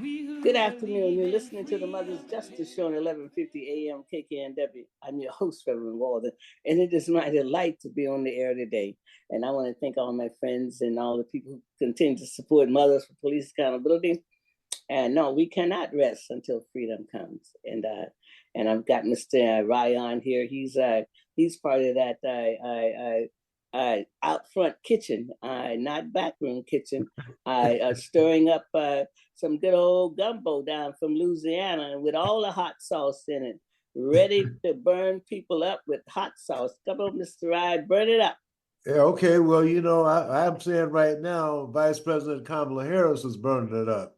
Good afternoon. You're listening to the Mother's Justice Show on 1150 AM KKNW. I'm your host, Reverend Walden, and it is my delight to be on the air today. And I want to thank all my friends and all the people who continue to support Mothers for Police Accountability. And no, we cannot rest until freedom comes. And I've got Mr. Ryan here. He's part of that out front kitchen, not backroom kitchen, stirring up some good old gumbo down from Louisiana with all the hot sauce in it, ready to burn people up with hot sauce. Come on, Mr. Ryan, burn it up. Yeah, okay. Well, I'm saying right now, Vice President Kamala Harris is burning it up.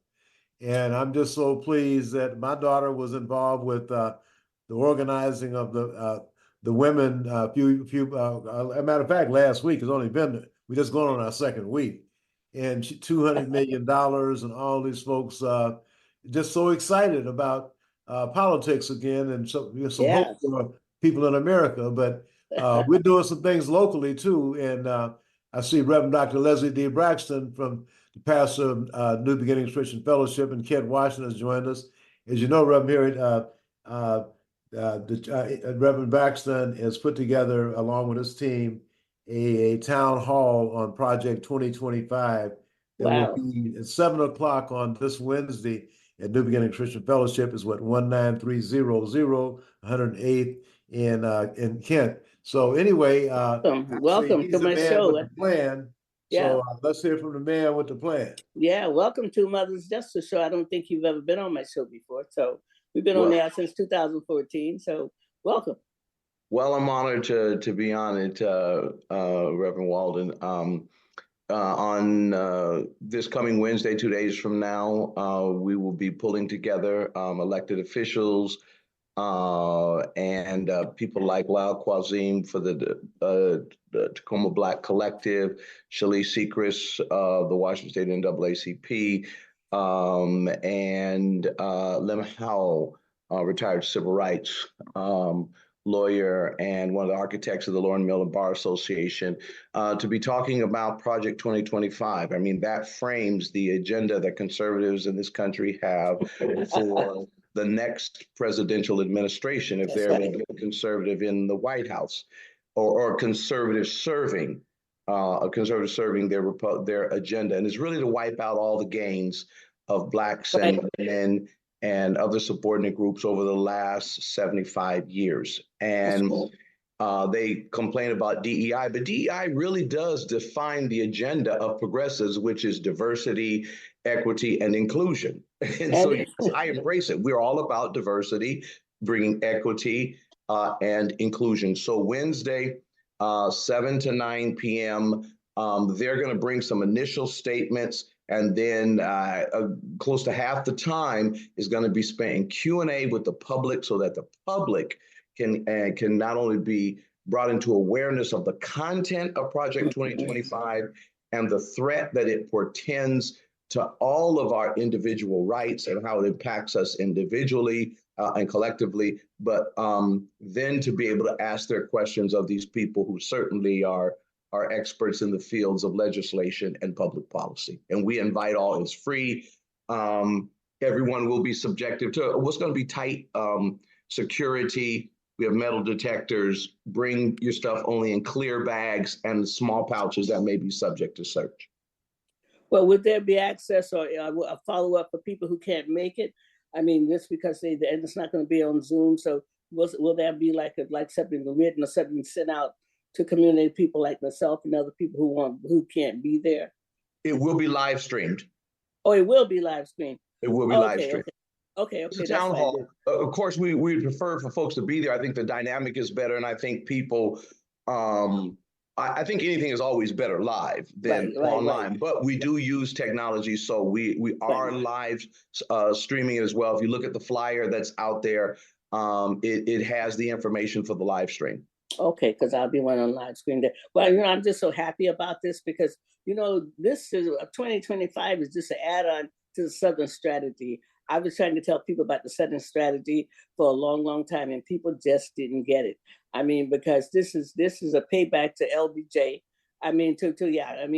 And I'm just so pleased that my daughter was involved with the organizing of the women. As a matter of fact, last week has only been, we just going on our second week, and $200 million, and all these folks just so excited about politics again, and some hope for people in America. But we're doing some things locally too, and I see Reverend Dr. Leslie D. Braxton from the pastor of New Beginnings Christian Fellowship, and Kent Washington has joined us. As you know, Reverend Harriett, Reverend Braxton has put together, along with his team, a town hall on Project 2025 that will be at 7 o'clock on this Wednesday at New Beginnings Christian Fellowship. Is what 19300 108th in Kent. So anyway, welcome to my show. With the plan. So let's hear from the man with the plan. Yeah, welcome to Mother's Justice Show. I don't think you've ever been on my show before. So we've been on there since 2014. So welcome. Well, I'm honored to be on it, Reverend Walden. On this coming Wednesday, 2 days from now, we will be pulling together elected officials, and people like Lyle Quazim for the Tacoma Black Collective, Shalice Sechrist, the Washington State NAACP, and Lem Howell, retired civil rights lawyer and one of the architects of the Lauren Miller Bar Association, to be talking about Project 2025. I mean, that frames the agenda that conservatives in this country have for the next presidential administration, if they're going to be a conservative in the White House, or conservative serving their agenda. And it's really to wipe out all the gains of Blacks and men and other subordinate groups over the last 75 years. And they complain about DEI, but DEI really does define the agenda of progressives, which is diversity, equity, and inclusion. And so I embrace it. We're all about diversity, bringing equity and inclusion. So Wednesday, 7 to 9 p.m., they're going to bring some initial statements, and then close to half the time is going to be spent in Q&A with the public, so that the public can not only be brought into awareness of the content of Project 2025 and the threat that it portends to all of our individual rights and how it impacts us individually and collectively, but then to be able to ask their questions of these people who certainly are experts in the fields of legislation and public policy. And we invite all. It's free. Everyone will be subjective to what's going to be tight security. We have metal detectors. Bring your stuff only in clear bags and small pouches that may be subject to search. Well, would there be access or a follow-up for people who can't make it? I mean, just because and it's not going to be on Zoom, so will there be like something written or something sent out to community people like myself and other people who can't be there? It will be live streamed. Oh, it will be live streamed. It will be live streamed. Okay. It's a town hall. Of course, we prefer for folks to be there. I think the dynamic is better, and I think people. I think anything is always better live than online, right. But we do use technology, so we are live streaming it as well. If you look at the flyer that's out there, it has the information for the live stream. Okay, because I'll be one on live stream there. Well, I'm just so happy about this because, this is 2025 is just an add-on to the Southern strategy. I was trying to tell people about the Southern strategy for a long, long time, and people just didn't get it. I mean, because this is a payback to LBJ. I mean,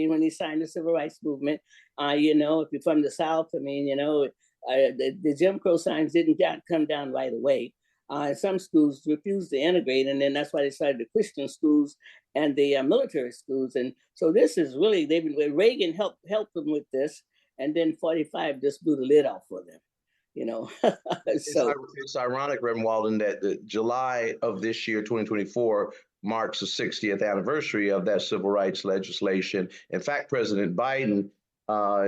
when he signed the Civil Rights Movement, if you're from the South, The Jim Crow signs didn't come down right away. Some schools refused to integrate, and then that's why they started the Christian schools and the military schools. And so this is really, Reagan helped them with this, and then 45 just blew the lid off for them, you know. So it's ironic, Reverend Walden, that the July of this year, 2024, marks the 60th anniversary of that civil rights legislation. In fact, President Biden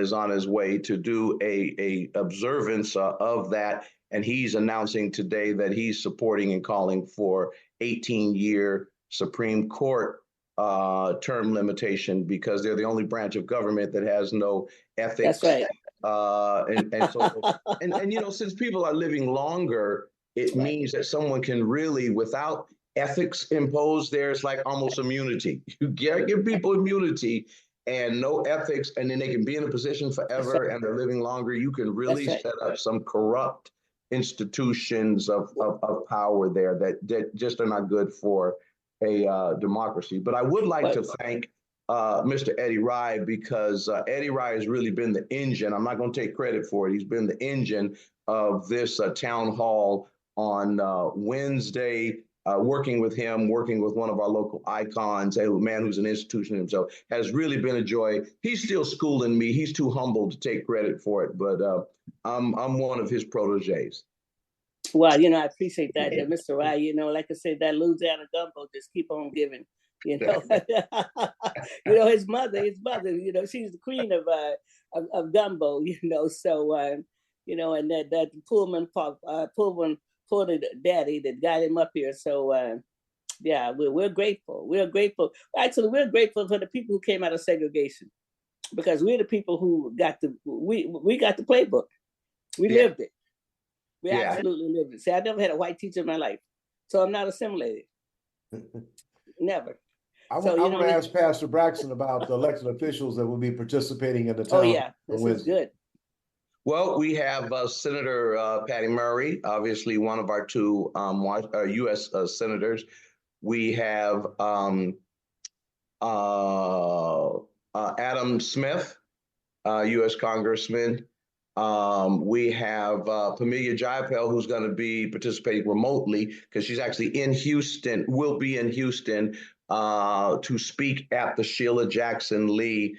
is on his way to do a observance of that. And he's announcing today that he's supporting and calling for 18-year Supreme Court term limitation, because they're the only branch of government that has no ethics. That's right. And you know, since people are living longer, it means that someone can really, without ethics imposed there, it's like almost immunity. You give people immunity and no ethics, and then they can be in a position forever, and they're living longer. You can really set up some corrupt institutions of power there that just are not good for a democracy. But I would like to thank Mr. Eddie Rye, because Eddie Rye has really been the engine. I'm not going to take credit for it. He's been the engine of this town hall on Wednesday. Working with him, working with one of our local icons, a man who's an institution himself, has really been a joy. He's still schooling me. He's too humble to take credit for it, but I'm one of his proteges. Well, you know, I appreciate that, Mr. Rye. You know, like I said, that Louisiana gumbo just keep on giving. You know, you know, his mother. You know, she's the queen of gumbo. You know, so you know, and that Pullman daddy that got him up here. So yeah, we're grateful. We're grateful. Actually, we're grateful for the people who came out of segregation, because we're the people who got we got the playbook. We lived it. We absolutely lived it. See, I never had a white teacher in my life, so I'm not assimilated. Never. I want to ask Pastor Braxton about the elected officials that will be participating in the town. Oh yeah, this is good. Well, we have Senator Patty Murray, obviously one of our two U.S. senators. We have Adam Smith, U.S. Congressman. We have Pamelia Jayapal, who's going to be participating remotely because she's actually in Houston, will be in Houston to speak at the Sheila Jackson Lee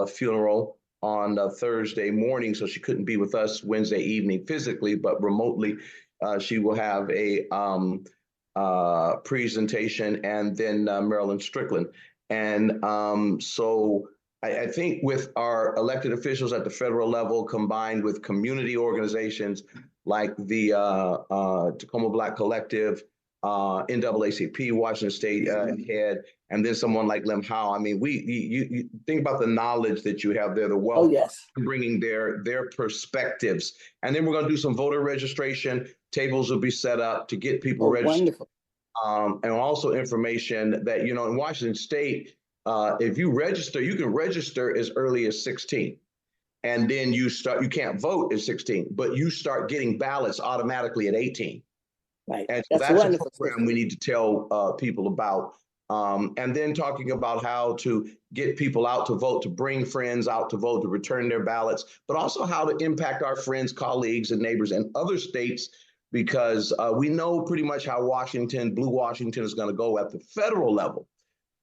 funeral on Thursday morning. So she couldn't be with us Wednesday evening physically, but remotely. She will have a presentation, and then Marilyn Strickland. And so I think with our elected officials at the federal level, combined with community organizations like the Tacoma Black Collective, NAACP, Washington State head, and then someone like Lim Howe. I mean, you think about the knowledge that you have there, the wealth, bringing their perspectives. And then we're going to do some voter registration. Tables will be set up to get people registered. Wonderful. And also information that, you know, in Washington State, if you register, you can register as early as 16. And then you can't vote at 16, but you start getting ballots automatically at 18. Right. And so that's a program we need to tell people about. And then talking about how to get people out to vote, to bring friends out to vote, to return their ballots, but also how to impact our friends, colleagues, and neighbors in other states, because we know pretty much how Blue Washington is going to go at the federal level.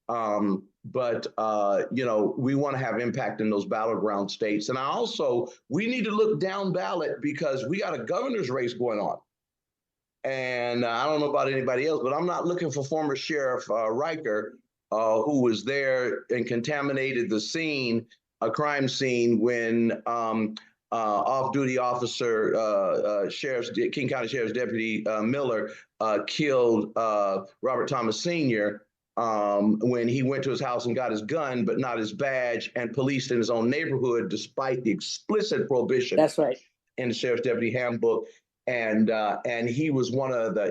But you know, we want to have impact in those battleground states. And we need to look down ballot, because we got a governor's race going on. And I don't know about anybody else, but I'm not looking for former Sheriff Riker, who was there and contaminated the scene, a crime scene, when off-duty officer, King County Sheriff's Deputy Miller killed Robert Thomas Sr. When he went to his house and got his gun, but not his badge, and policed in his own neighborhood, despite the explicit prohibition. That's right. In the Sheriff's Deputy Handbook. And he was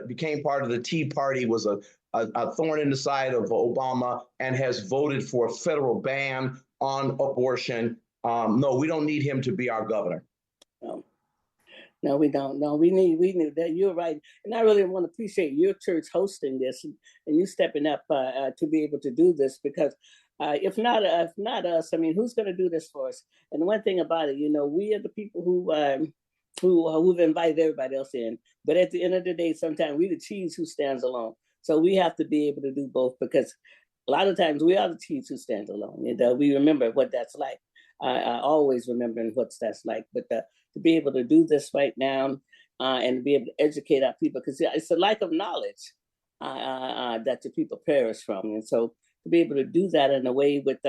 became part of the Tea Party, was a thorn in the side of Obama, and has voted for a federal ban on abortion. No, we don't need him to be our governor. No, we don't. No, we need that. You're right. And I really want to appreciate your church hosting this and you stepping up to be able to do this, because if not us, I mean, who's going to do this for us? And the one thing about it, you know, we are the people who who've invited everybody else in. But at the end of the day, sometimes we the cheese who stands alone. So we have to be able to do both, because a lot of times we are the cheese who stands alone. We remember what that's like. I always remembering what that's like. But to be able to do this right now and to be able to educate our people, because it's a lack of knowledge that the people perish from. And so to be able to do that in a way with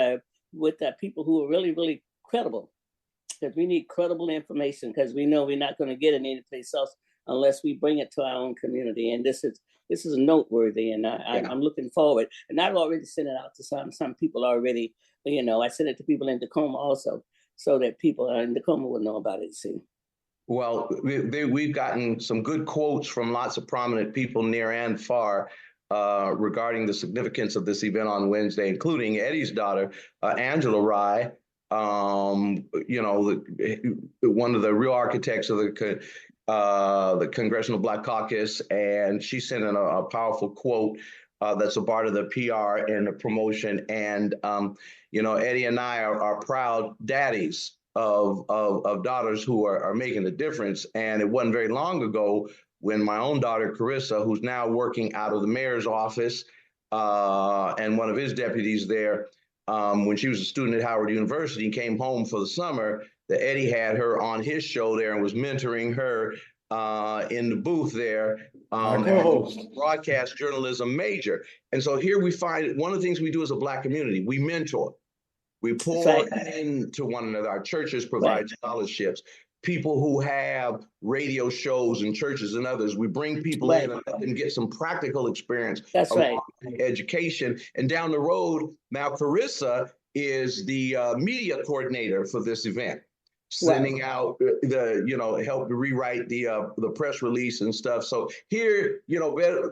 people who are really, really credible, because we need credible information, because we know we're not going to get it anyplace else unless we bring it to our own community. And this is noteworthy, and I'm looking forward. And I've already sent it out to some people already. I sent it to people in Tacoma also, so that people in Tacoma will know about it. See. Well, we've gotten some good quotes from lots of prominent people near and far regarding the significance of this event on Wednesday, including Eddie's daughter, Angela Rye. One of the real architects of the Congressional Black Caucus, and she sent in a powerful quote that's a part of the PR and the promotion. And Eddie and I are proud daddies of daughters who are making a difference. And it wasn't very long ago when my own daughter Carissa, who's now working out of the mayor's office, and one of his deputies there, when she was a student at Howard University and came home for the summer, that Eddie had her on his show there and was mentoring her in the booth there, broadcast journalism major. And so here we find one of the things we do as a Black community, we mentor. We pour into one another. Our churches provide scholarships. People who have radio shows and churches and others, we bring people in and let them get some practical experience. That's right. Education. And down the road, now Carissa is the media coordinator for this event, sending out help to rewrite the press release and stuff. So here,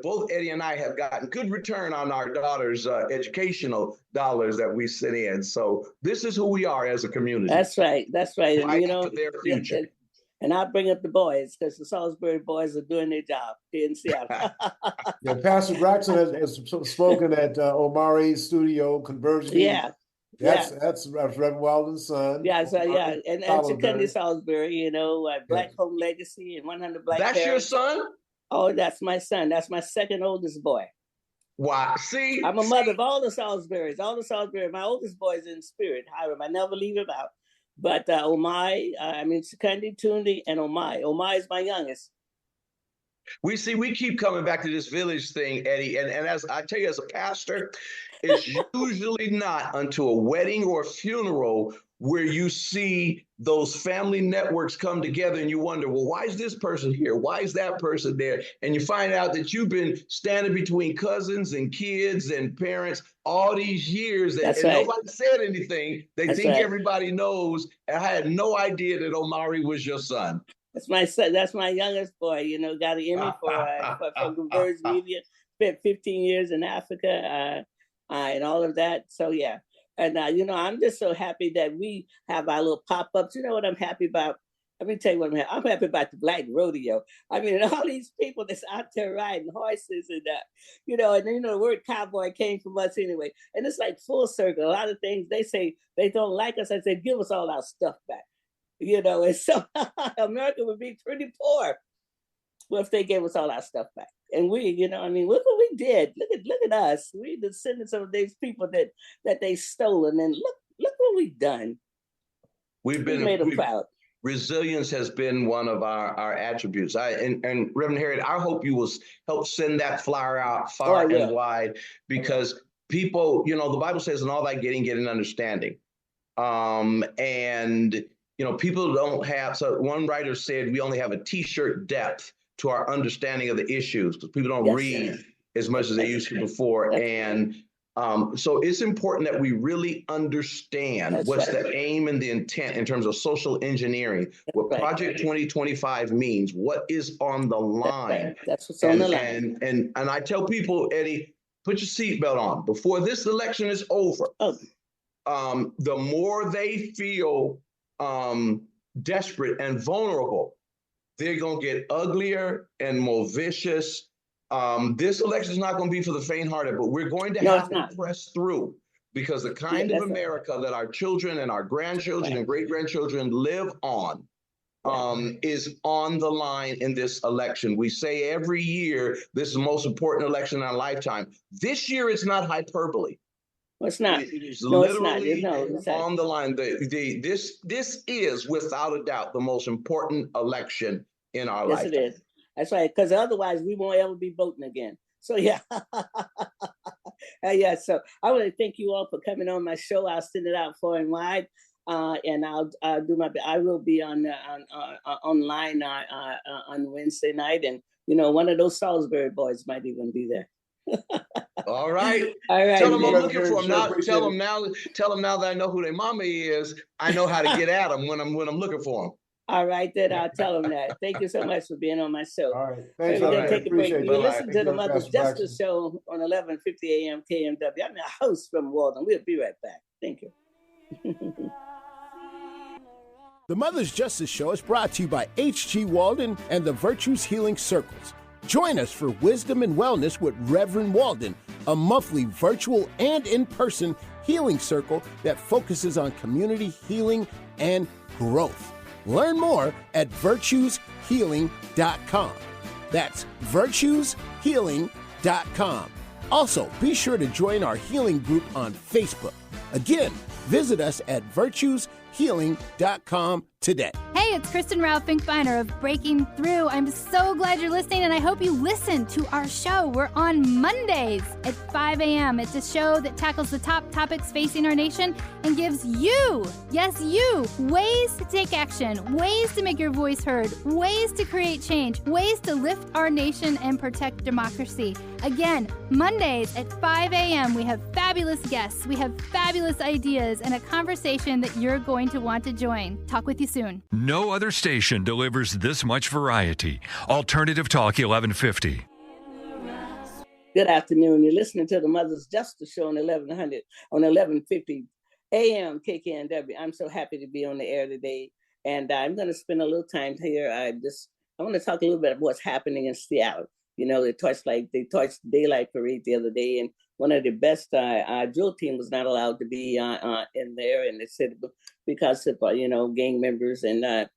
both Eddie and I have gotten good return on our daughter's educational dollars that we sent in. So this is who we are as a community. That's right. That's right. And, for their future. And I bring up the boys, because the Salisbury boys are doing their job here in Seattle. Pastor Braxton has spoken at Omari's studio, Conversion. Yeah. That's Reverend Walden's son. And Secondary Salisbury, Black Home Legacy and 100 Black That's Parents. your son? Oh, that's my son. That's my second oldest boy. Wow. See? I'm a mother of all the Salisburys. My oldest boy is in spirit. Hiram, I never leave him out. But Secondary, Tundi, and Omai. Omai is my youngest. We keep coming back to this village thing, Eddie. And as I tell you, as a pastor, it's usually not until a wedding or a funeral where you see those family networks come together and you wonder, well, why is this person here? Why is that person there? And you find out that you've been standing between cousins and kids and parents all these years, and nobody said anything. They think everybody knows. And I had no idea that Omari was your son. That's my son. That's my youngest boy. Got an Emmy for Converge Media. Spent 15 years in Africa and all of that. So yeah, and I'm just so happy that we have our little pop-ups. You know what I'm happy about? Let me tell you what I'm happy about: the Black Rodeo. I mean, and all these people that's out there riding horses and the word cowboy came from us anyway. And it's like full circle. A lot of things they say they don't like us. I say, give us all our stuff back. And so America would be pretty poor if they gave us all our stuff back. And we, look what we did. Look at us. We descendants of these people that they stolen. And look what we've done. We made them proud. Resilience has been one of our attributes. And Reverend Harriett, I hope you will help send that flyer out far and wide, because people, the Bible says, in all thy getting, get an understanding. People don't have, so one writer said, we only have a t-shirt depth to our understanding of the issues, because people don't read as much as they used to before. And so it's important that we really understand what's the aim and the intent in terms of social engineering, what Project 2025 means, what is on the line. That's what's on the line. And I tell people, Eddie, put your seatbelt on before this election is over. The more they feel desperate and vulnerable, they're going to get uglier and more vicious. This election is not going to be for the faint-hearted, but we're going to have to press through, because the kind of America that our children and our grandchildren and great-grandchildren live on is on the line in this election. We say every year, this is the most important election in our lifetime. This year, it's not hyperbole. Well, it's not. It is No, it's literally not. No, it's not. on the line. This is, without a doubt, the most important election in our lifetime. Yes, it is. That's right, because otherwise we won't ever be voting again. So, yeah. Yeah, so I want to thank you all for coming on my show. I'll send it out far and wide. And I'll do my best. I will be online on Wednesday night. And, you know, one of those Salisbury boys might even be there. All right. All right. Tell them I'm looking for them now. Tell them now that I know who their mama is. I know how to get at them when I'm looking for them. All right, then I'll tell them that. Thank you so much for being on my show. All right. Thanks. We're going to take a break. You listen to the Mother's Justice Show on 1150 AM KMW. I'm your host from Walden. We'll be right back. Thank you. The Mother's Justice Show is brought to you by H.G. Walden and the Virtues Healing Circles. Join us for Wisdom and Wellness with Reverend Walden, a monthly virtual and in-person healing circle that focuses on community healing and growth. Learn more at virtueshealing.com. That's virtueshealing.com. Also, be sure to join our healing group on Facebook. Again, visit us at virtueshealing.com today. Hey, it's Kristen Rao Finkbeiner of Breaking Through. I'm so glad you're listening, and I hope you listen to our show. We're on Mondays at 5 a.m. It's a show that tackles the top topics facing our nation and gives you, yes, you, ways to take action, ways to make your voice heard, ways to create change, ways to lift our nation and protect democracy. Again, Mondays at 5 a.m. we have fabulous guests, we have fabulous ideas, and a conversation that you're going to want to join. Talk with you soon. No other station delivers this much variety. Alternative Talk 1150. Good afternoon. You're listening to the Mother's Justice Show on 1150 AM KKNW. I'm so happy to be on the air today, and I'm going to spend a little time here. I want to talk a little bit about what's happening in Seattle. You know, they torched daylight parade the other day, and one of the best drill team was not allowed to be in there, and they said because of gang members and that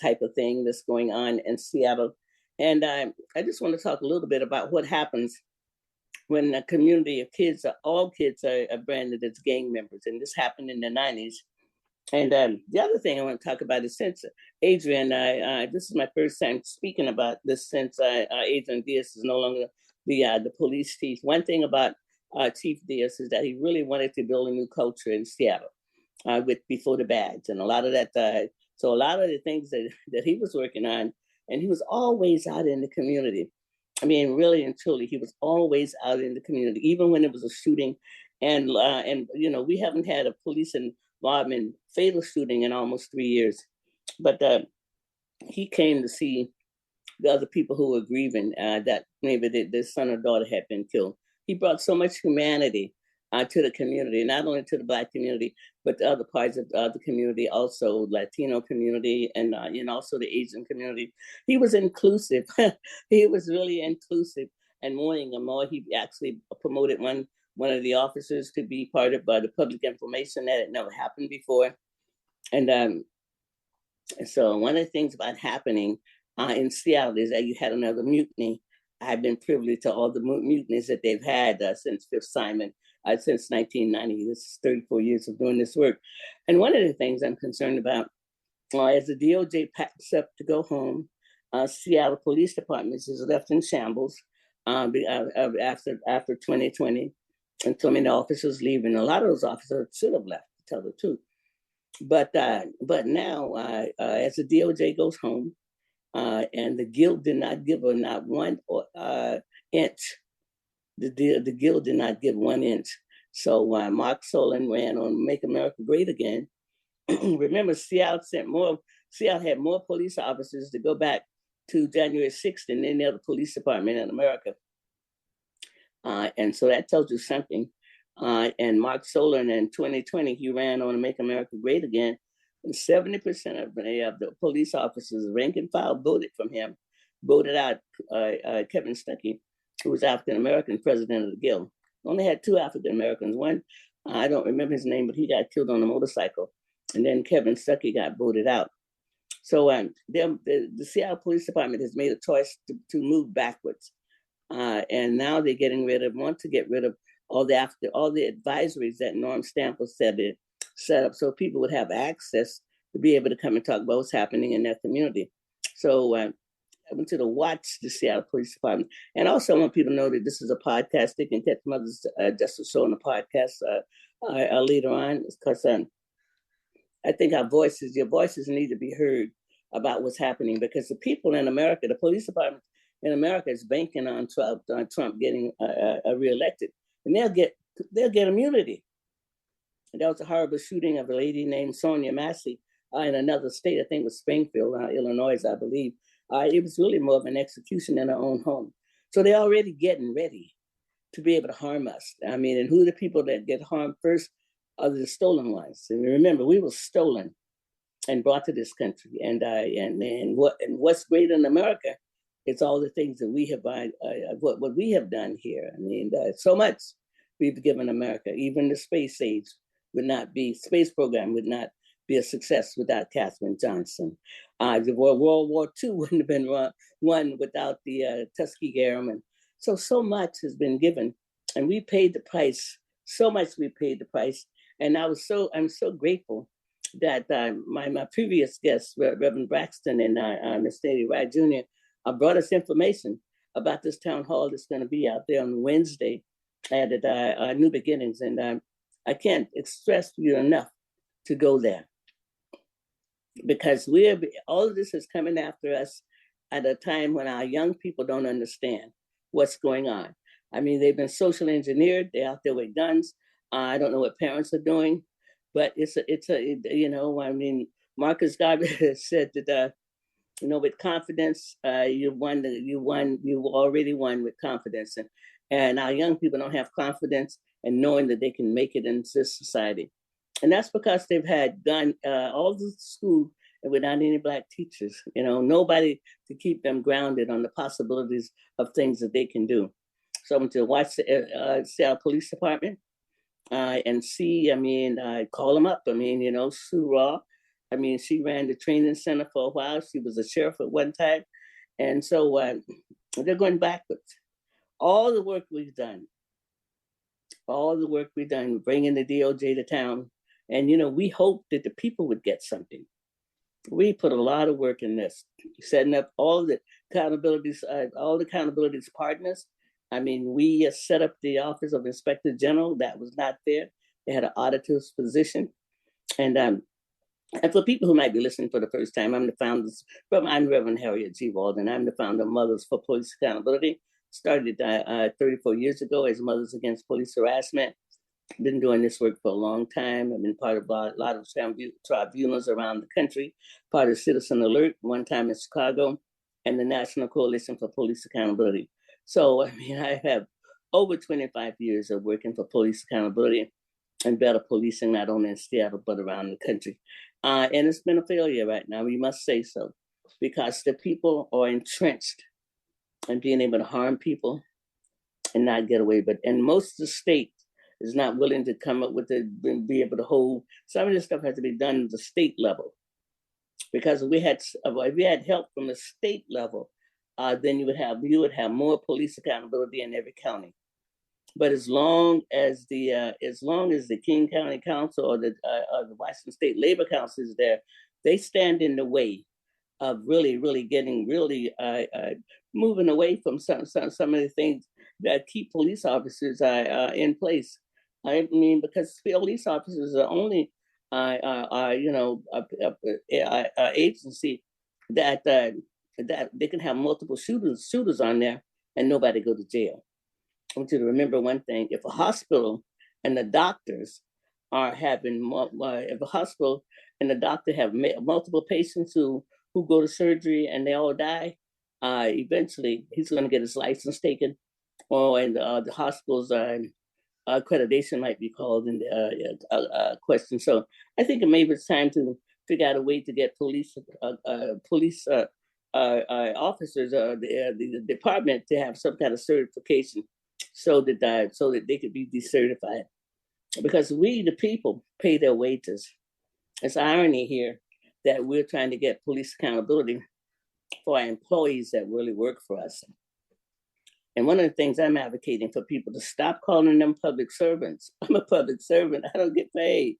type of thing that's going on in Seattle. And I just want to talk a little bit about what happens when a community of kids, all kids are branded as gang members, and this happened in the 90s. And the other thing I want to talk about is since Adrian, this is my first time speaking about this since Adrian Diaz is no longer the police chief. One thing about Chief Diaz is that he really wanted to build a new culture in Seattle with Before the Badge, and a lot of that. So a lot of the things that he was working on, and he was always out in the community. I mean, really and truly, he was always out in the community, even when it was a shooting. And we haven't had a police involvement fatal shooting in almost 3 years. But he came to see the other people who were grieving that maybe their son or daughter had been killed. He brought so much humanity to the community, not only to the Black community, but to other parts of the community, also Latino community, and also the Asian community. He was inclusive. He was really inclusive and wanting them more. He actually promoted one of the officers to be part of the public information that had never happened before. And so one of the things about happening in Seattle is that you had another mutiny. I've been privileged to all the mutinies that they've had since Fifth Simon, since 1990. This is 34 years of doing this work. And one of the things I'm concerned about, as the DOJ packs up to go home, Seattle Police Department is left in shambles after 2020, and so many officers leaving. A lot of those officers should have left, to tell the truth. But now, as the DOJ goes home, and the Guild did not give her not 1 inch. The Guild did not give 1 inch. So Mark Solon ran on Make America Great Again. Remember, Seattle had more police officers to go back to January 6th than any other police department in America. And so that tells you something. And Mark Solon in 2020, he ran on Make America Great Again. And 70% of the police officers, rank and file, voted out Kevin Stuckey, who was African-American president of the Guild. Only had 2 African-Americans. One, I don't remember his name, but he got killed on a motorcycle. And then Kevin Stuckey got voted out. So the Seattle Police Department has made a choice to move backwards. And now they're want to get rid of all the advisories that Norm Stample set up so people would have access to be able to come and talk about what's happening in their community. So I went to watch the Seattle Police Department. And also I want people to know that this is a podcast. They can catch Mother's Justice Show on the podcast later on, because I think your voices need to be heard about what's happening, because the people in America, the police department in America is banking on Trump getting reelected, and they'll get immunity. And that was a horrible shooting of a lady named Sonia Massey in another state. I think it was Springfield, Illinois, I believe. It was really more of an execution in our own home. So they're already getting ready to be able to harm us. I mean, and who are the people that get harmed first? Are the stolen ones. And remember, we were stolen and brought to this country. And what's great in America, it's all the things that we have what we have done here. I mean, so much we've given America. Even the space space program would not be a success without Katherine Johnson. The World War II wouldn't have been won without the Tuskegee Airmen. So much has been given, and we paid the price. So much we paid the price, and I'm so grateful that my previous guests, Reverend Braxton and Mr. Eddie Wright Jr., brought us information about this town hall that's going to be out there on Wednesday at New Beginnings, and I can't stress you enough to go there, because all of this is coming after us at a time when our young people don't understand what's going on. I mean, they've been socially engineered. They're out there with guns. I don't know what parents are doing, but I mean, Marcus Garvey said that, with confidence, you've already won with confidence. And our young people don't have confidence in knowing that they can make it in this society. And that's because they've had done all the school without any Black teachers, nobody to keep them grounded on the possibilities of things that they can do. So I went to watch the Seattle Police Department and see, call them up. Sue Raw, she ran the training center for a while. She was a sheriff at one time. And so they're going backwards. All the work we've done, bringing the DOJ to town. And, we hope that the people would get something. We put a lot of work in this, setting up all the accountabilities partners. We set up the Office of Inspector General. That was not there. They had an auditor's position. And for people who might be listening for the first time, I'm Rev Harriett G. Walden. I'm the founder of Mothers for Police Accountability. Started 34 years ago as Mothers Against Police Harassment. Been doing this work for a long time. I've been part of a lot of tribunals around the country, part of Citizen Alert, one time in Chicago, and the National Coalition for Police Accountability. So, I have over 25 years of working for police accountability and better policing, not only in Seattle, but around the country. And it's been a failure right now, we must say so, because the people are entrenched in being able to harm people and not get away. And most of the state is not willing to come up with be able to hold. Some of this stuff has to be done at the state level, because if we had help from the state level, then you would have more police accountability in every county. But as long as the King County Council or the Washington State Labor Council is there, they stand in the way of really moving away from some of the things that keep police officers in place. Because police officers are only agency that they can have multiple shooters on there and nobody go to jail. I want you to remember one thing: if a hospital and the doctors have multiple patients who go to surgery and they all die, eventually he's going to get his license taken, and the hospital's accreditation might be called in question. So I think maybe it's time to figure out a way to get police officers, the department, to have some kind of certification, so that they could be decertified. Because we, the people, pay their wages. It's irony here that we're trying to get police accountability for our employees that really work for us. And one of the things I'm advocating for people to stop calling them public servants. I'm a public servant. I don't get paid.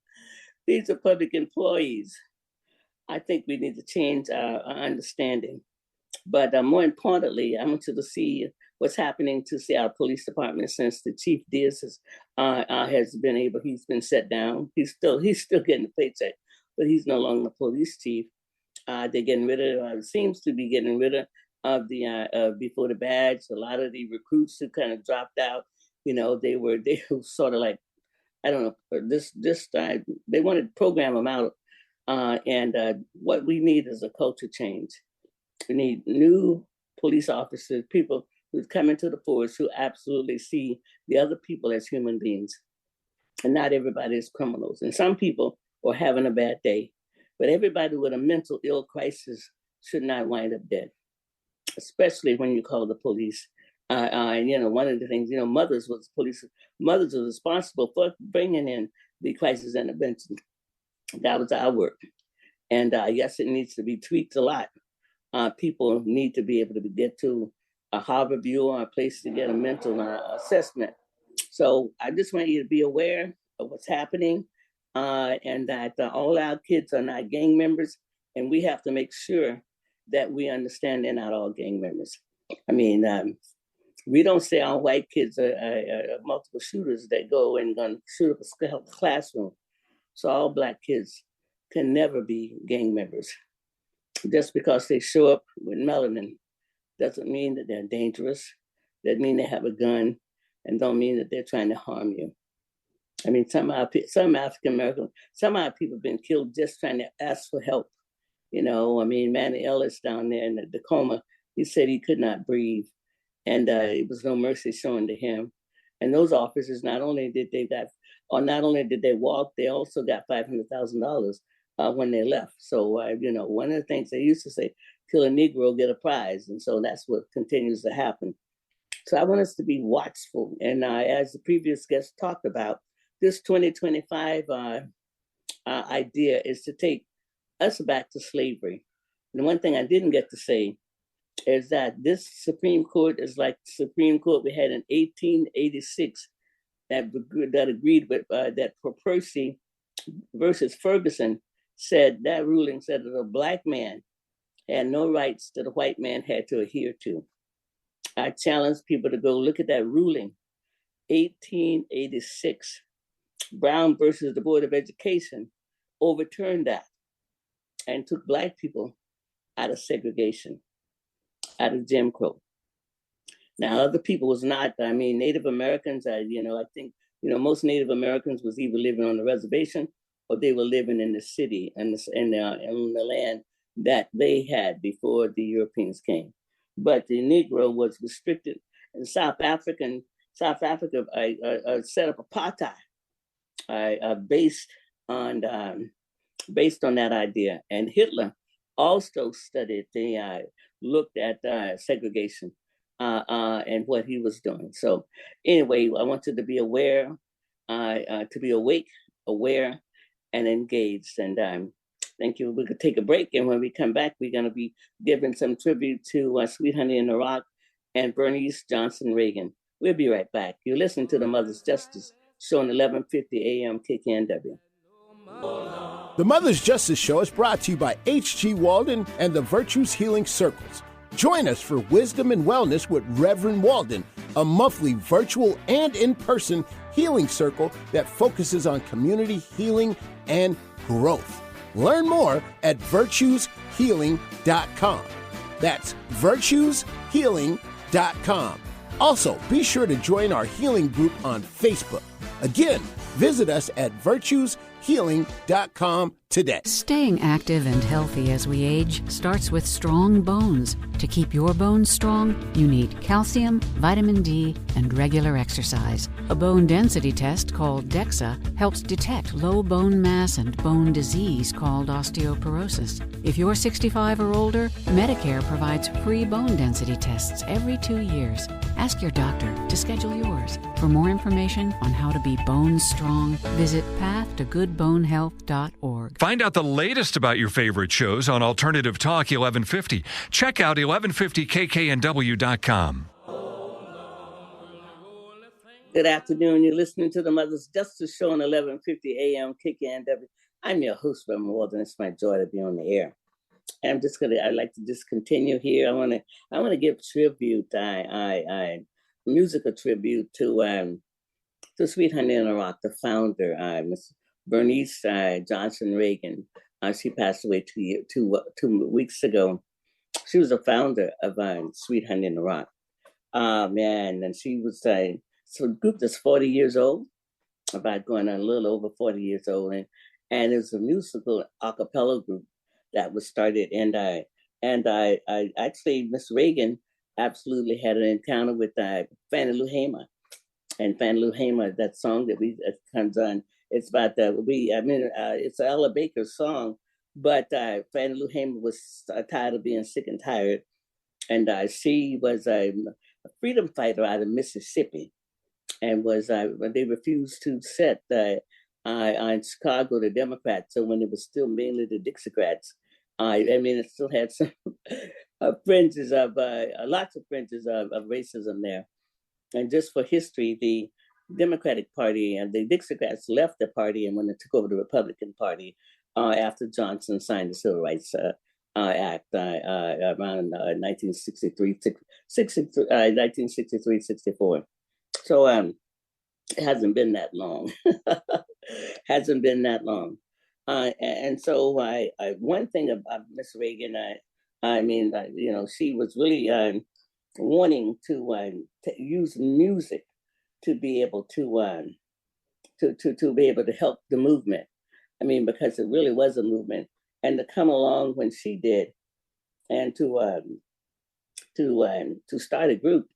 These are public employees. I think we need to change our understanding. But more importantly, I want you to see what's happening to Seattle Police Department since the Chief Diaz he's been set down. He's still getting a paycheck, but he's no longer the police chief. They're getting rid of, seems to be getting rid of the before the badge. A lot of the recruits who kind of dropped out, they were sort of like, I don't know, they wanted to program them out. And what we need is a culture change. We need new police officers, people who come into the force who absolutely see the other people as human beings. And not everybody is criminals. And some people are having a bad day. But everybody with a mental ill crisis should not wind up dead, especially when you call the police. And one of the things, mothers were responsible for bringing in the crisis intervention. That was our work. And yes, it needs to be tweaked a lot. People need to be able to get to a Harvard View or a place to get a mental assessment. So I just want you to be aware of what's happening and that all our kids are not gang members. And we have to make sure that we understand they're not all gang members. I mean, we don't say all white kids are multiple shooters that go and gonna shoot up a classroom. So all Black kids can never be gang members. Just because they show up with melanin doesn't mean that they're dangerous. That mean they have a gun, and don't mean that they're trying to harm you. I mean, some African American, some of our people have been killed just trying to ask for help. Manny Ellis down there in the Tacoma, he said he could not breathe, and it was no mercy shown to him. And those officers, not only did they walk, they also got $500,000 when they left. So, one of the things they used to say, kill a Negro, get a prize. And so that's what continues to happen. So I want us to be watchful. And as the previous guest talked about, this 2025 idea is to take us back to slavery. And one thing I didn't get to say is that this Supreme Court is like the Supreme Court we had in 1886 that agreed with that Percy versus Ferguson said that ruling said that a Black man had no rights that a white man had to adhere to. I challenge people to go look at that ruling, 1886. Brown versus the Board of Education overturned that and took Black people out of segregation, out of Jim Crow. Now, other people was not, Native Americans, I think, most Native Americans was either living on the reservation or they were living in the city and in the land that they had before the Europeans came. But the Negro was restricted. In South Africa set up apartheid based on that idea. And Hitler also looked at segregation and what he was doing. So anyway, I want you to be aware, to be awake, aware, and engaged. And thank you. We could take a break, and when we come back, we're going to be giving some tribute to Sweet Honey in the Rock and Bernice Johnson Reagon. We'll be right back. You're listening to the Mother's Justice Show on 1150 AM KKNW. The Mother's Justice Show is brought to you by H.G. Walden and the Virtues Healing Circles. Join us for Wisdom and Wellness with Reverend Walden, a monthly virtual and in-person healing circle that focuses on community healing and growth. Learn more at virtueshealing.com. That's virtueshealing.com. Also, be sure to join our healing group on Facebook. Again, visit us at virtueshealing.com today. Staying active and healthy as we age starts with strong bones. To keep your bones strong, you need calcium, vitamin D, and regular exercise. A bone density test called DEXA helps detect low bone mass and bone disease called osteoporosis. If you're 65 or older, Medicare provides free bone density tests every 2 years. Ask your doctor to schedule yours. For more information on how to be bone strong, visit pathtogoodbonehealth.org. Find out the latest about your favorite shows on Alternative Talk 1150. Check out 1150kknw.com. Good afternoon. You're listening to the Mother's Justice Show on 1150 AM KKNW. I'm your host, Rev Harriett. It's my joy to be on the air. And I'd like to just continue here. I want to give tribute, musical tribute to Sweet Honey in the Rock, the founder, Miss Bernice Johnson Reagon. She passed away two weeks ago. She was the founder of Sweet Honey in the Rock. And she was so the group that's 40 years old, about going on a little over 40 years old, and it's a musical a cappella group that was started, and I actually, Miss Reagan absolutely had an encounter with Fannie Lou Hamer, and Fannie Lou Hamer, that song that comes on, it's about it's an Ella Baker song, but Fannie Lou Hamer was tired of being sick and tired, and she was a freedom fighter out of Mississippi, and was when they refused to set in Chicago the Democrats, so when it was still mainly the Dixiecrats. It still had some fringes of lots of fringes of racism there. And just for history, the Democratic Party and the Dixiecrats left the party and when they took over the Republican Party after Johnson signed the Civil Rights Act around 1963-64. So it hasn't been that long. Hasn't been that long. And so one thing about Miss Reagan, she was really wanting to use music to be able to be able to help the movement. Because it really was a movement, and to come along when she did, and to start a group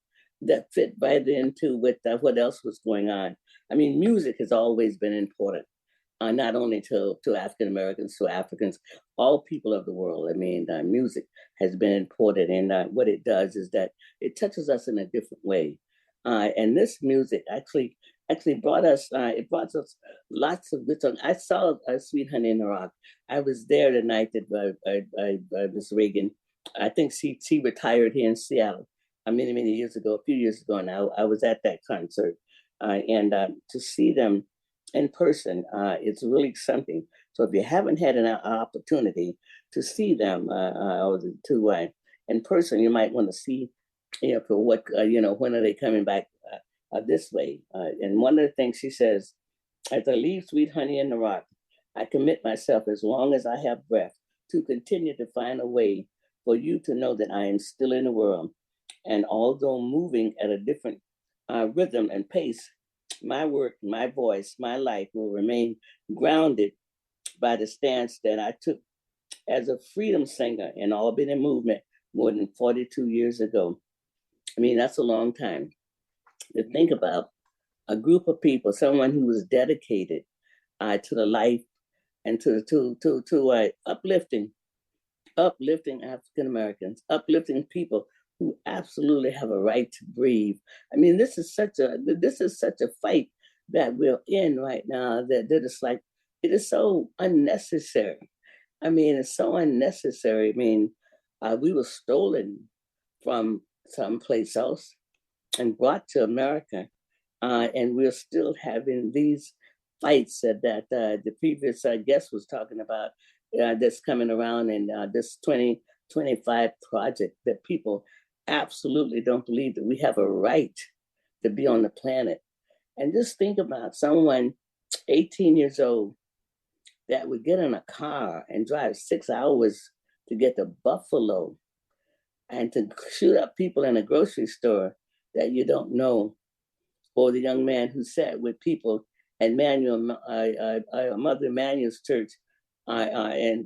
that fit right into with what else was going on. Music has always been important. Not only to African Americans, to Africans, all people of the world. Music has been important, and what it does is that it touches us in a different way. And this music actually brought us lots of good songs. I saw Sweet Honey in the Rock. I was there the night that Miss Reagan, I think she retired here in Seattle many years ago, a few years ago now. I was at that concert, and to see them in person, it's really something. So if you haven't had an opportunity to see them in person, you might want to see, for what, when are they coming back this way? And one of the things she says, as I leave Sweet Honey in the Rock, I commit myself as long as I have breath to continue to find a way for you to know that I am still in the world. And although moving at a different rhythm and pace, my work, my voice, my life will remain grounded by the stance that I took as a freedom singer in Albany movement more than 42 years ago. That's a long time to think about a group of people, someone who was dedicated to the life and to uplifting African Americans, uplifting people who absolutely have a right to breathe. This is such a fight that we're in right now that it's like, it is so unnecessary. It's so unnecessary. We were stolen from someplace else and brought to America, and we're still having these fights that the previous guest was talking about that's coming around in this 2025 project, that people absolutely don't believe that we have a right to be on the planet. And just think about someone 18 years old that would get in a car and drive 6 hours to get to Buffalo and to shoot up people in a grocery store that you don't know, or the young man who sat with people at Mother Emanuel's church in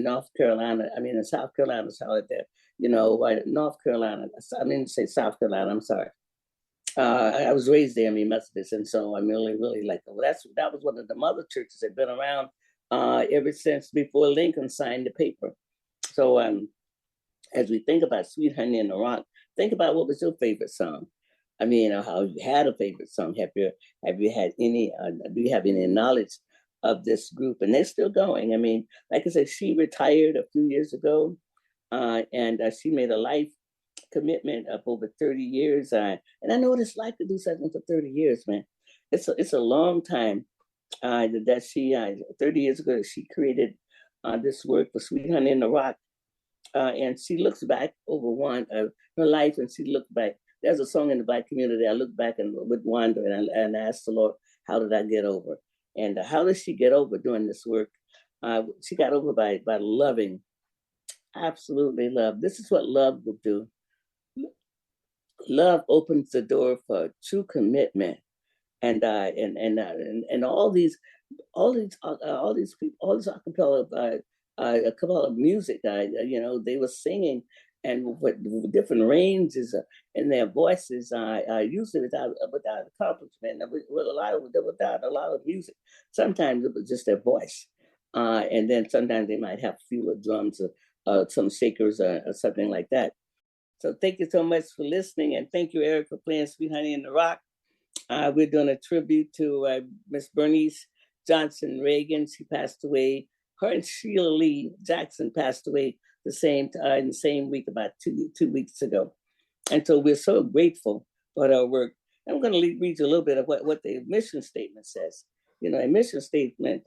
North Carolina. In South Carolina, North Carolina. I didn't say South Carolina. I'm sorry. I was raised there, Methodist, and so I'm really like, that was one of the mother churches that had been around ever since before Lincoln signed the paper. So as we think about Sweet Honey in the Rock, think about what was your favorite song. I mean, how you had a favorite song. Have you had any? Do you have any knowledge of this group? And they're still going. I mean, like I said, she retired a few years ago, and she made a life commitment of over 30 years. And I know what it's like to do something for 30 years, man. It's a long time. That she 30 years ago she created this work for Sweet Honey in the Rock. And she looks back over her life, and she looked back. There's a song in the Black community. I look back and would wonder, and ask the Lord, how did I get over? And how did she get over doing this work? She got over by loving, absolutely love. This is what love will do. Love opens the door for true commitment, and all these people, all this acapella music. They were singing, and with different ranges in their voices, usually without accomplishment, without a lot of music. Sometimes it was just their voice, and then sometimes they might have fewer drums or some shakers or something like that. So thank you so much for listening, and thank you, Eric, for playing Sweet Honey in the Rock. We're doing a tribute to Miss Bernice Johnson Reagon. She passed away. Her and Sheila Lee Jackson passed away in the same week, about two weeks ago. And so we're so grateful for her work. I'm going to read you a little bit of what the mission statement says. A mission statement,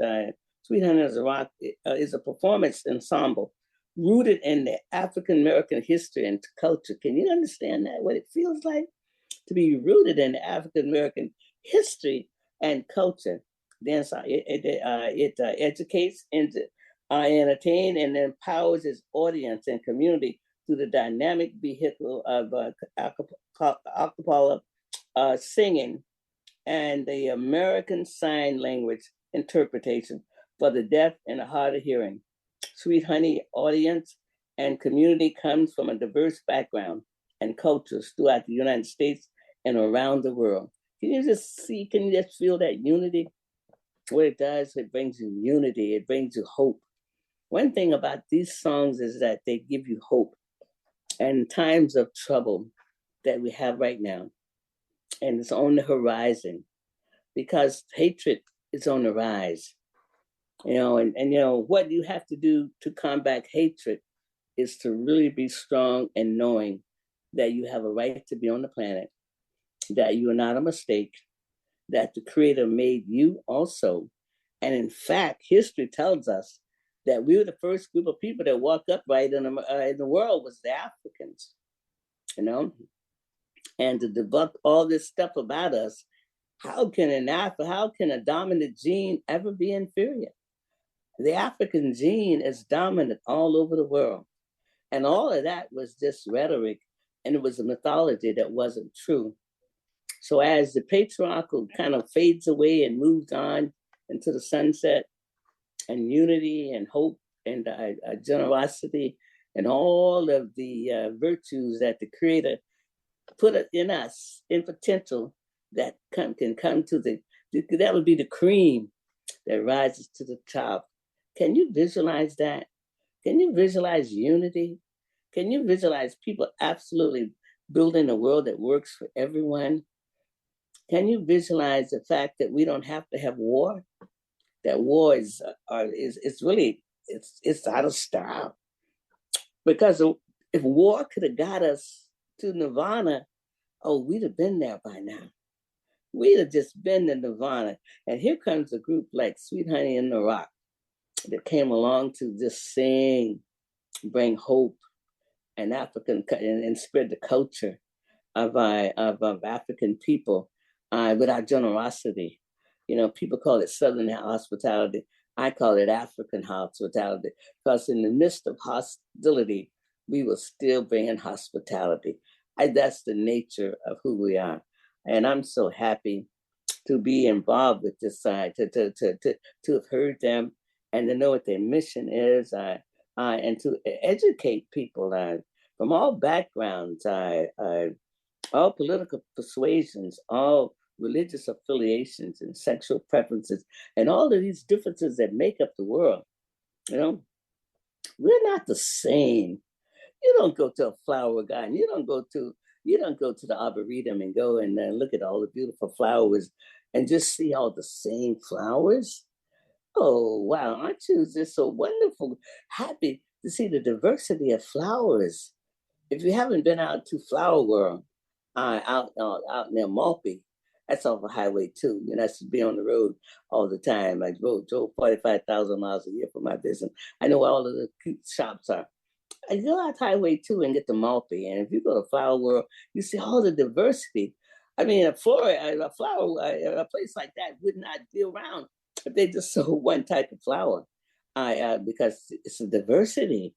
Sweet Honey in the Rock is a performance ensemble rooted in the African-American history and culture. Can you understand that, what it feels like to be rooted in the African-American history and culture? Then it educates, entertains, and empowers its audience and community through the dynamic vehicle of acapella singing and the American Sign Language interpretation for the deaf and the hard of hearing. Sweet Honey audience and community comes from a diverse background and cultures throughout the United States and around the world. Can you just feel that unity? What it does, it brings you unity, it brings you hope. One thing about these songs is that they give you hope in times of trouble that we have right now. And it's on the horizon because hatred is on the rise. What you have to do to combat hatred is to really be strong in knowing that you have a right to be on the planet, that you are not a mistake, that the Creator made you also. And in fact, history tells us that we were the first group of people that walked upright in the world was the Africans, And to debunk all this stuff about us, how can a dominant gene ever be inferior? The African gene is dominant all over the world. And all of that was just rhetoric, and it was a mythology that wasn't true. So as the patriarchal kind of fades away and moves on into the sunset, and unity and hope and generosity and all of the virtues that the Creator put in us in potential that can come to that would be the cream that rises to the top. Can you visualize that? Can you visualize unity? Can you visualize people absolutely building a world that works for everyone? Can you visualize the fact that we don't have to have war? That war is really out of style. Because if war could have got us to Nirvana, we'd have been there by now. We'd have just been in Nirvana. And here comes a group like Sweet Honey in the Rock that came along to just sing, bring hope and and spread the culture of African people with our generosity. People call it Southern hospitality. I call it African hospitality, because in the midst of hostility, we will still bring in hospitality. That's the nature of who we are. And I'm so happy to be involved with this side, to have heard them and to know what their mission is, and to educate people from all backgrounds, all political persuasions, all religious affiliations and sexual preferences, and all of these differences that make up the world. We're not the same. You don't go to a flower garden. You don't go to the arboretum and go and look at all the beautiful flowers and just see all the same flowers. Oh, wow. Aren't you just so wonderful, happy to see the diversity of flowers? If you haven't been out to Flower World, out near Malpe, that's off of Highway 2. You know, that's to be on the road all the time. I drove 45,000 miles a year for my business. I know where all of the cute shops are. I go out Highway 2 and get to Malpe. And if you go to Flower World, you see all the diversity. I mean, a place like that would not be around if they just sold one type of flower. Because it's the diversity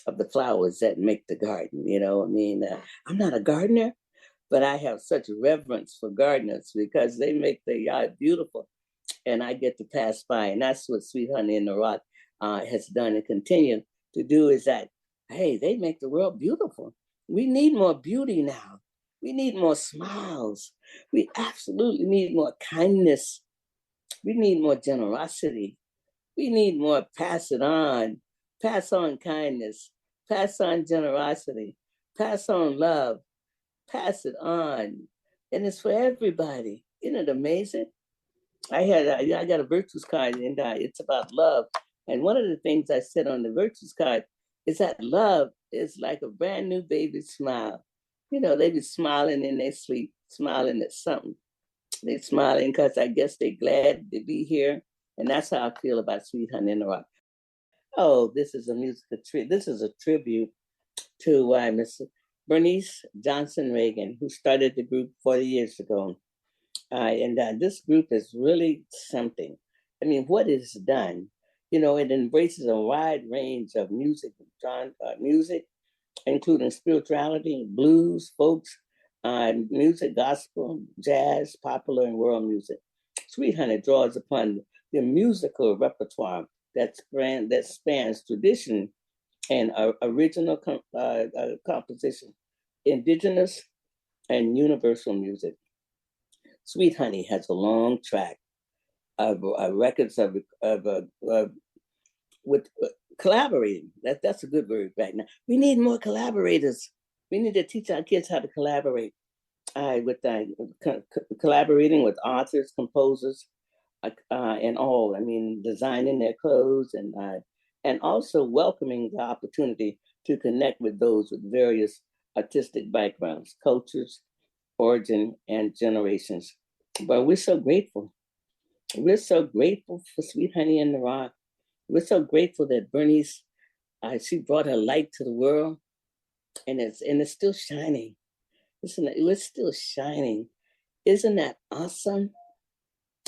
of the flowers that make the garden. You know, I mean, I'm not a gardener, but I have such reverence for gardeners because they make the yard beautiful, and I get to pass by. And that's what Sweet Honey in the Rock has done and continue to do, is that, hey, they make the world beautiful. We need more beauty now. We need more smiles. We absolutely need more kindness. We need more generosity. We need more pass on kindness, pass on generosity, pass on love, pass it on. And it's for everybody. Isn't it amazing? I got a virtues card, and it's about love. And one of the things I said on the virtues card is that love is like a brand new baby smile. You know, they be smiling in their sleep, smiling at something. They're smiling because I guess they're glad to be here. And that's how I feel about Sweet Honey in the Rock. Oh, this is a tribute to Miss Bernice Johnson Reagon, who started the group 40 years ago. And this group is really something. I mean, what is done? You know, it embraces a wide range of music, including spirituality, blues, folks, music, gospel, jazz, popular, and world music. Sweet Honey draws upon the musical repertoire that spans tradition and original composition, indigenous and universal music. Sweet Honey has a long track of records with collaborating. That's a good word right now. We need more collaborators. We need to teach our kids how to collaborate. Collaborating with authors, composers, and all. I mean, designing their clothes and also welcoming the opportunity to connect with those with various artistic backgrounds, cultures, origin, and generations. But we're so grateful. We're so grateful for Sweet Honey in the Rock. We're so grateful that Bernice, she brought her light to the world, and it's still shining. Listen, it's still shining. Isn't that awesome?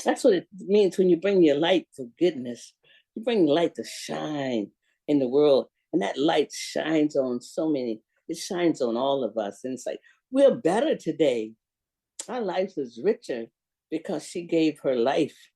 That's what it means when you bring your light for goodness. You bring light to shine in the world, and that light shines on so many. It shines on all of us, and it's like, we're better today. Our life is richer because she gave her life,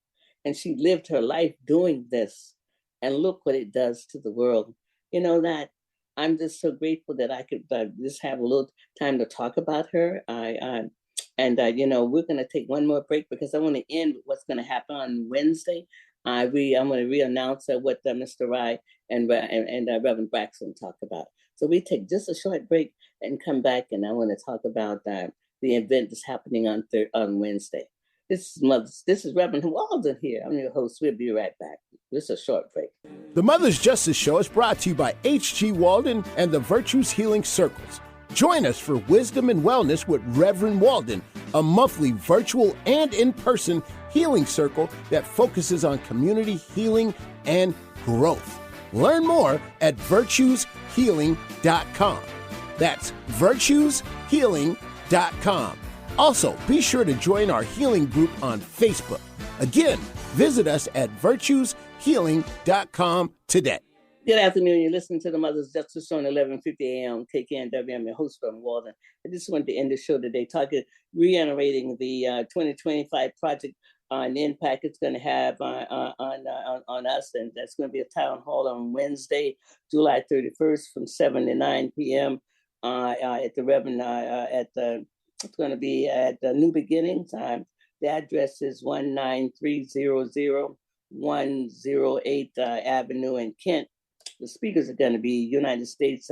and she lived her life doing this. And look what it does to the world. You know, that I'm just so grateful that I could just have a little time to talk about her. You know, we're going to take one more break because I want to end with what's going to happen on Wednesday. I'm going to re-announce what Mr. Rye and Reverend Braxton talked about. So we take just a short break and come back, and I want to talk about the event that's happening on Wednesday. This is Reverend Walden here. I'm your host. We'll be right back. Just a short break. The Mother's Justice Show is brought to you by H.G. Walden and the Virtues Healing Circles. Join us for Wisdom and Wellness with Reverend Walden, a monthly virtual and in-person healing circle that focuses on community healing and growth. Learn more at virtueshealing.com. That's virtueshealing.com. Also, be sure to join our healing group on Facebook. Again, visit us at virtueshealing.com today. Good afternoon. You're listening to the Mother's Justice Show on 1150 AM KKNW. I'm your host, Reverend Walden. I just wanted to end the show today reiterating the 2025 project on the impact it's going to have on us. And that's going to be a town hall on Wednesday, July 31st from 7 to 9 p.m. At the Reverend, it's going to be at New Beginnings. The address is 19300 108 Avenue in Kent. The speakers are going to be United States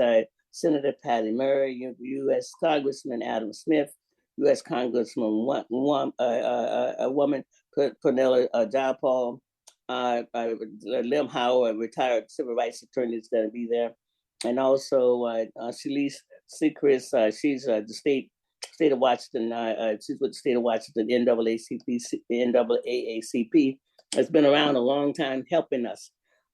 Senator Patty Murray, U.S. Congressman Adam Smith, U.S. Congressman a woman, Pernilla Jayapal, Lim Howard, retired civil rights attorney, is going to be there, and also Shalise Sechrist. She's the state of Washington. She's with the state of Washington NAACP. Has been around a long time, helping us.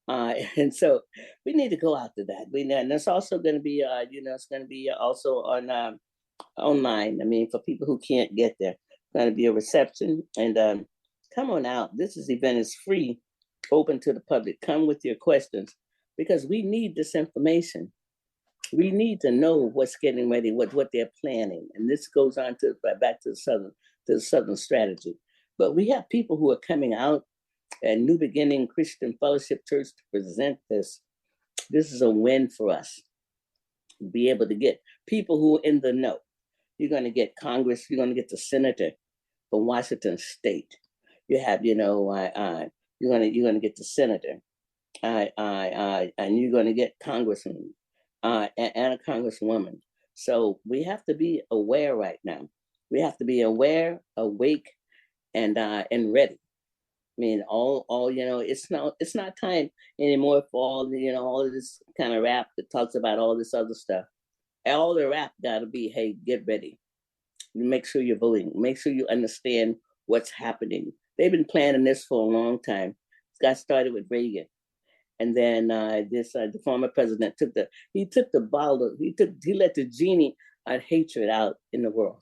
And so we need to go out to that. And it's also going to be, it's going to be also on online. I mean, for people who can't get there, it's going to be a reception. And come on out. This event is free, open to the public. Come with your questions, because we need this information. We need to know what's getting ready, what they're planning. And this goes on to back to the Southern strategy. But we have people who are coming out at New Beginning Christian Fellowship Church to present this. This is a win for us. Be able to get people who are in the know. You're going to get Congress. You're going to get the senator from Washington State. You have, you're going to get the senator, and you're going to get congressman and a congresswoman. So we have to be aware right now. We have to be aware, awake, and ready. I mean, it's not time anymore for all of this kind of rap that talks about all this other stuff. All the rap got to be, hey, get ready. Make sure you're voting. Make sure you understand what's happening. They've been planning this for a long time. It got started with Reagan. And then the former president let the genie of hatred out in the world.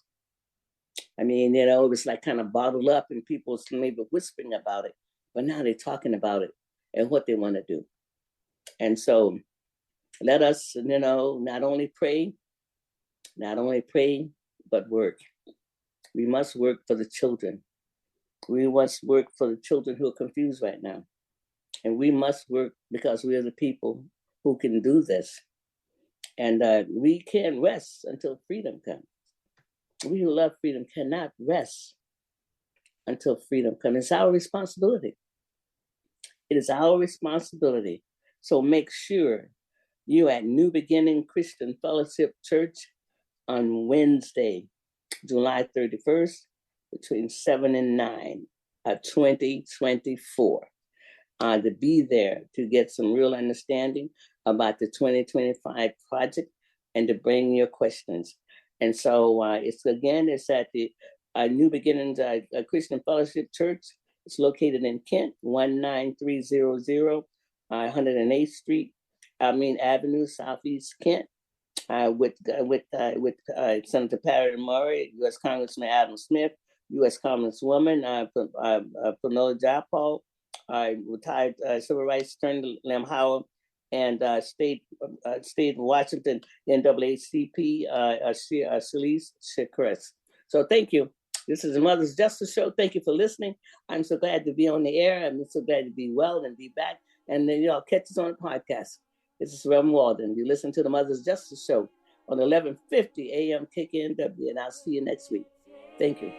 I mean, it was like kind of bottled up, and people maybe whispering about it, but now they're talking about it and what they want to do. And so let us, not only pray, but work. We must work for the children. We must work for the children who are confused right now. And we must work because we are the people who can do this. And we can't rest until freedom comes. We who love freedom cannot rest until freedom comes. It's our responsibility. It is our responsibility. So make sure you're at New Beginning Christian Fellowship Church on Wednesday, July 31st, between 7 and 9, 2024. To be there to get some real understanding about the 2025 project and to bring your questions. And so it's at the New Beginnings Christian Fellowship Church. It's located in Kent, 19300 108th Street, Avenue, Southeast Kent, with Senator Patty Murray, U.S. Congressman Adam Smith, U.S. Congresswoman Pernilla Jayapal, retired civil rights attorney Lim Howard, and state of Washington NAACP Shalise Sechrist. So thank you. This is the Mother's Justice Show. Thank you for listening. I'm so glad to be on the air. I'm so glad to be well and be back. And then y'all catch us on the podcast. This is Rev Walden. You listen to the Mother's Justice Show on 1150 AM KKNW, and I'll see you next week. Thank you.